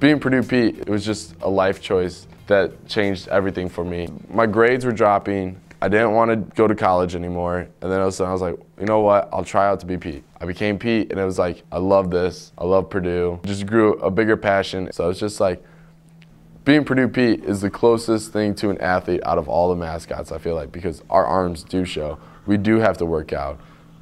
Being Purdue Pete, it was just a life choice that changed everything for me. My grades were dropping. I didn't want to go to college anymore. And then all of a sudden I was like, you know what? I'll try out to be Pete. I became Pete and it was like, I love this. I love Purdue. Just grew a bigger passion. So it's just like, being Purdue Pete is the closest thing to an athlete out of all the mascots, I feel like, because our arms do show. We do have to work out,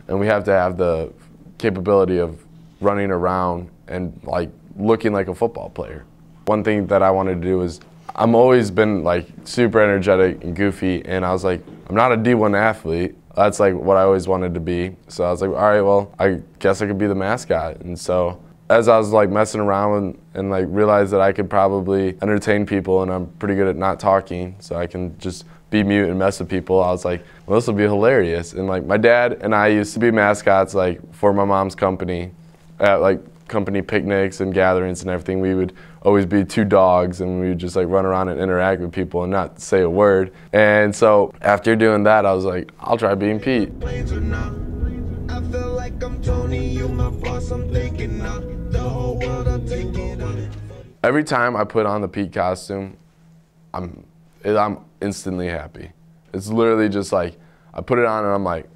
and we have to have the capability of running around and like looking like a football player. One thing that I wanted to do is, I'm always been like super energetic and goofy, and I was like, I'm not a D1 athlete. That's like what I always wanted to be. So I was like, all right, well, I guess I could be the mascot. And so as I was like messing around and like realized that I could probably entertain people, and I'm pretty good at not talking, so I can just be mute and mess with people, I was like, well, this will be hilarious. And like my dad and I used to be mascots like for my mom's company at like company picnics and gatherings and everything. We would always be two dogs, and we would just like run around and interact with people and not say a word. And so after doing that, I was like, I'll try being Pete. I feel like I'm Tony, you my boss, I'm thinking now. The whole world I'm taking on. Every time I put on the Pete costume, I'm instantly happy. It's literally just like, I put it on and I'm like,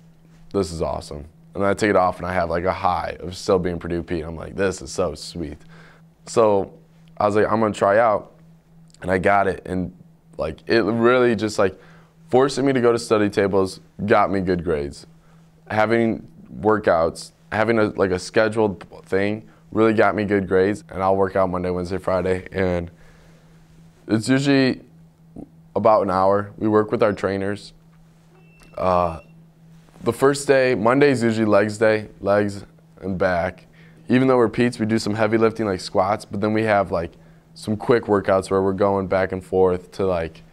this is awesome. And then I take it off and I have like a high of still being Purdue Pete. I'm like, this is so sweet. So I was like, I'm gonna try out, and I got it. And like, it really just like forcing me to go to study tables got me good grades. Having workouts, having a scheduled thing really got me good grades, and I'll work out Monday, Wednesday, Friday, and it's usually about an hour. We work with our trainers. The first day, Monday is usually legs day, legs and back. Even though we're Pete's, we do some heavy lifting like squats, but then we have like some quick workouts where we're going back and forth to like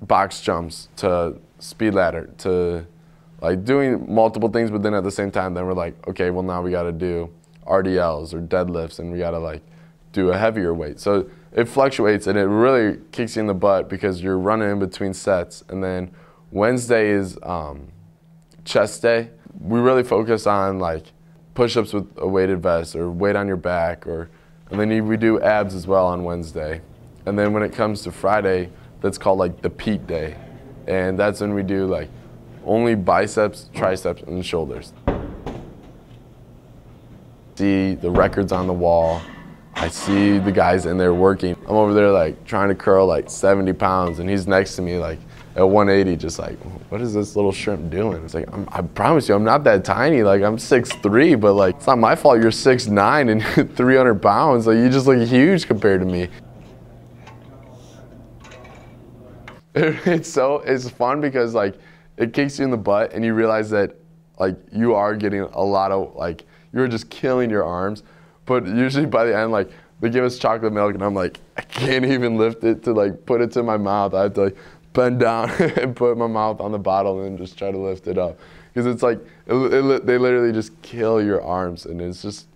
box jumps, to speed ladder, to like doing multiple things, but then at the same time, then we're like, okay, well now we gotta do RDLs or deadlifts, and we gotta like do a heavier weight. So it fluctuates, and it really kicks you in the butt because you're running in between sets. And then Wednesday is chest day. We really focus on like push-ups with a weighted vest or weight on your back, and then we do abs as well on Wednesday. And then when it comes to Friday, that's called like the Pete day. And that's when we do like only biceps, triceps, and shoulders. See the records on the wall. I see the guys in there working. I'm over there like trying to curl like 70 pounds, and he's next to me like at 180, just like, what is this little shrimp doing? It's like, I promise you, I'm not that tiny. Like, I'm 6'3", but like, it's not my fault you're 6'9" and you're 300 pounds. Like, you just look huge compared to me. It's fun because like, it kicks you in the butt, and you realize that like you are getting a lot of like, you're just killing your arms. But usually by the end, like they give us chocolate milk, and I'm like, I can't even lift it to like put it to my mouth. I have to like bend down and put my mouth on the bottle and just try to lift it up. Because it's like, they literally just kill your arms, and it's just,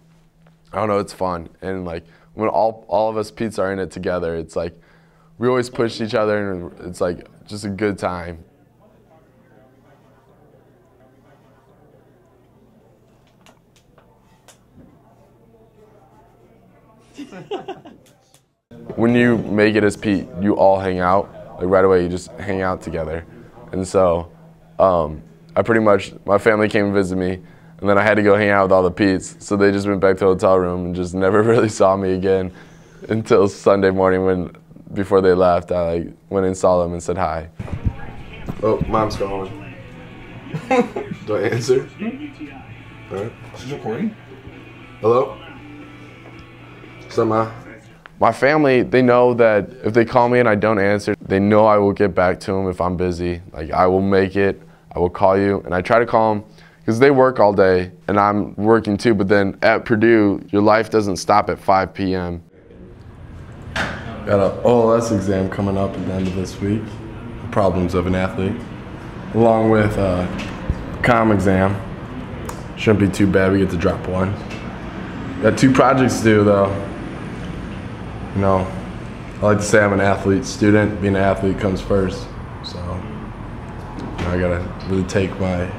I don't know, it's fun. And like when all of us Pete's are in it together, it's like, we always push each other, and it's like just a good time. When you make it as Pete, you all hang out. Like right away, you just hang out together. And so I pretty much, my family came and visited me, and then I had to go hang out with all the Pete's. So they just went back to the hotel room and just never really saw me again until Sunday morning before they left, I like went and saw them and said hi. Oh, Mom's calling. Do I answer? All right. She's recording? Hello? What's up, Ma? My family, they know that if they call me and I don't answer, they know I will get back to them if I'm busy. Like, I will make it, I will call you, and I try to call them because they work all day and I'm working too, but then at Purdue, your life doesn't stop at 5 p.m. Got an OLS exam coming up at the end of this week, the problems of an athlete, along with a comm exam. Shouldn't be too bad, we get to drop one. Got 2 projects to do though. You know, I like to say I'm an athlete student. Being an athlete comes first. So, you know, I gotta really take my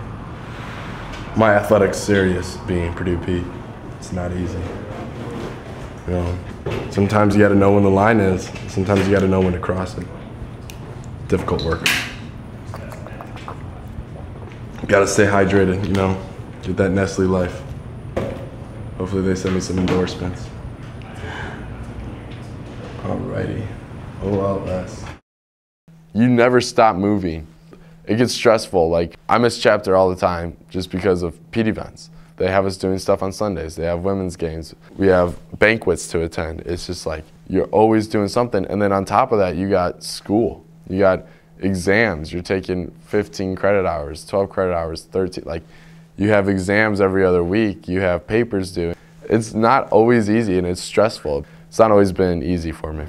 athletics serious being Purdue Pete. It's not easy. You know, sometimes you got to know when the line is. Sometimes you got to know when to cross it. Difficult work. Got to stay hydrated, you know, get that Nestle life. Hopefully they send me some endorsements. Alrighty, OLS. You never stop moving. It gets stressful. Like, I miss chapter all the time just because of Pete events. They have us doing stuff on Sundays. They have women's games. We have banquets to attend. It's just like, you're always doing something. And then on top of that, you got school. You got exams. You're taking 15 credit hours, 12 credit hours, 13. Like, you have exams every other week. You have papers due. It's not always easy, and it's stressful. It's not always been easy for me.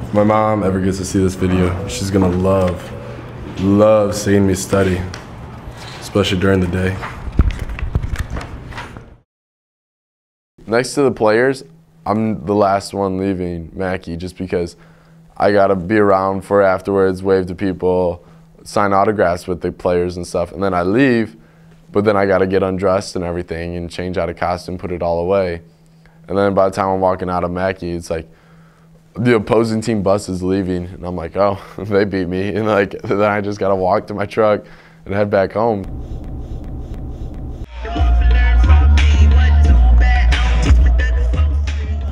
If my mom ever gets to see this video, she's gonna love seeing me study, especially during the day. Next to the players, I'm the last one leaving Mackey just because I gotta be around for afterwards, wave to people, sign autographs with the players and stuff, and then I leave, but then I gotta get undressed and everything and change out of costume, put it all away. And then by the time I'm walking out of Mackey, it's like the opposing team bus is leaving, and I'm like, oh, they beat me. And like, then I just gotta walk to my truck and head back home.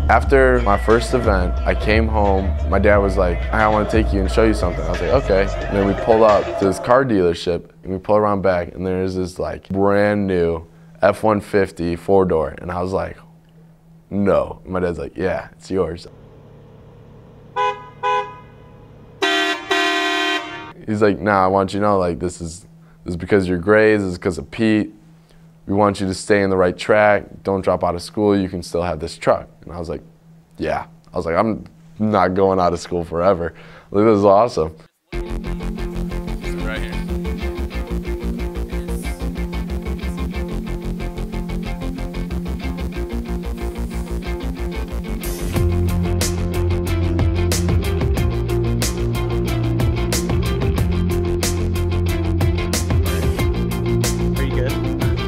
After my first event, I came home. My dad was like, I want to take you and show you something. I was like, okay. And then we pulled up to this car dealership, and we pull around back, and there's this like brand new F-150 four-door. And I was like, no. And my dad's like, yeah, it's yours. He's like, nah, I want you to know, like, this is because of your grades, this is because of Pete. We want you to stay in the right track. Don't drop out of school. You can still have this truck. And I was like, yeah. I was like, I'm not going out of school forever. Like, this is awesome. Right here.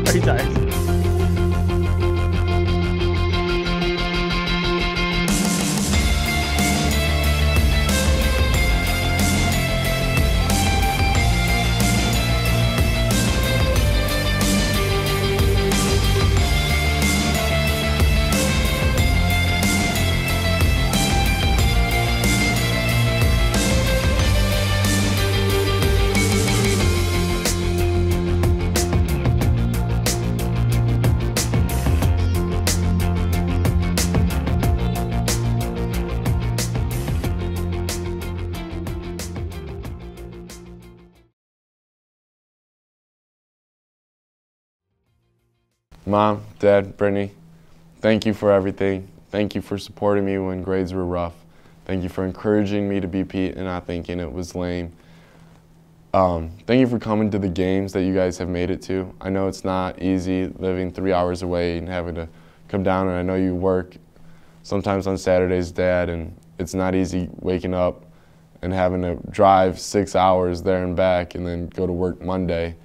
Pretty tired. Mom, Dad, Brittany, thank you for everything. Thank you for supporting me when grades were rough. Thank you for encouraging me to be Pete and not thinking it was lame. Thank you for coming to the games that you guys have made it to. I know it's not easy living 3 hours away and having to come down, and I know you work sometimes on Saturdays, Dad, and it's not easy waking up and having to drive 6 hours there and back and then go to work Monday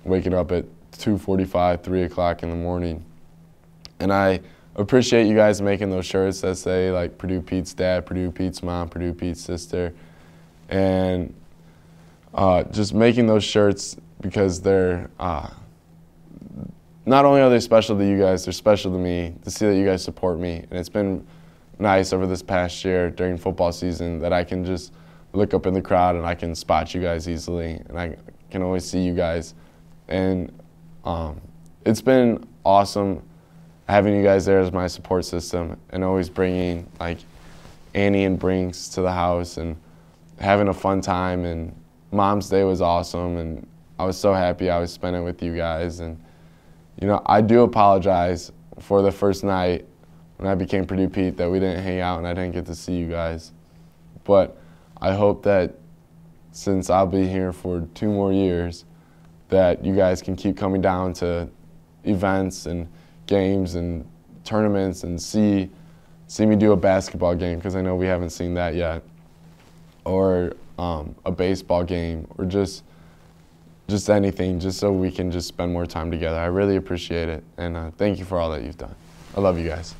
waking up at 2:45, 3 o'clock in the morning. And I appreciate you guys making those shirts that say like Purdue Pete's dad, Purdue Pete's mom, Purdue Pete's sister, and just making those shirts because they're not only are they special to you guys, they're special to me to see that you guys support me. And it's been nice over this past year during football season that I can just look up in the crowd and I can spot you guys easily, and I can always see you guys. And it's been awesome having you guys there as my support system and always bringing like Annie and Brinks to the house and having a fun time. And Mom's Day was awesome, and I was so happy I was spending it with you guys. And you know, I do apologize for the first night when I became Purdue Pete that we didn't hang out and I didn't get to see you guys. But I hope that since I'll be here for 2 more years, that you guys can keep coming down to events and games and tournaments and see me do a basketball game, because I know we haven't seen that yet, or a baseball game, or just just anything, just so we can just spend more time together. I really appreciate it, and thank you for all that you've done. I love you guys.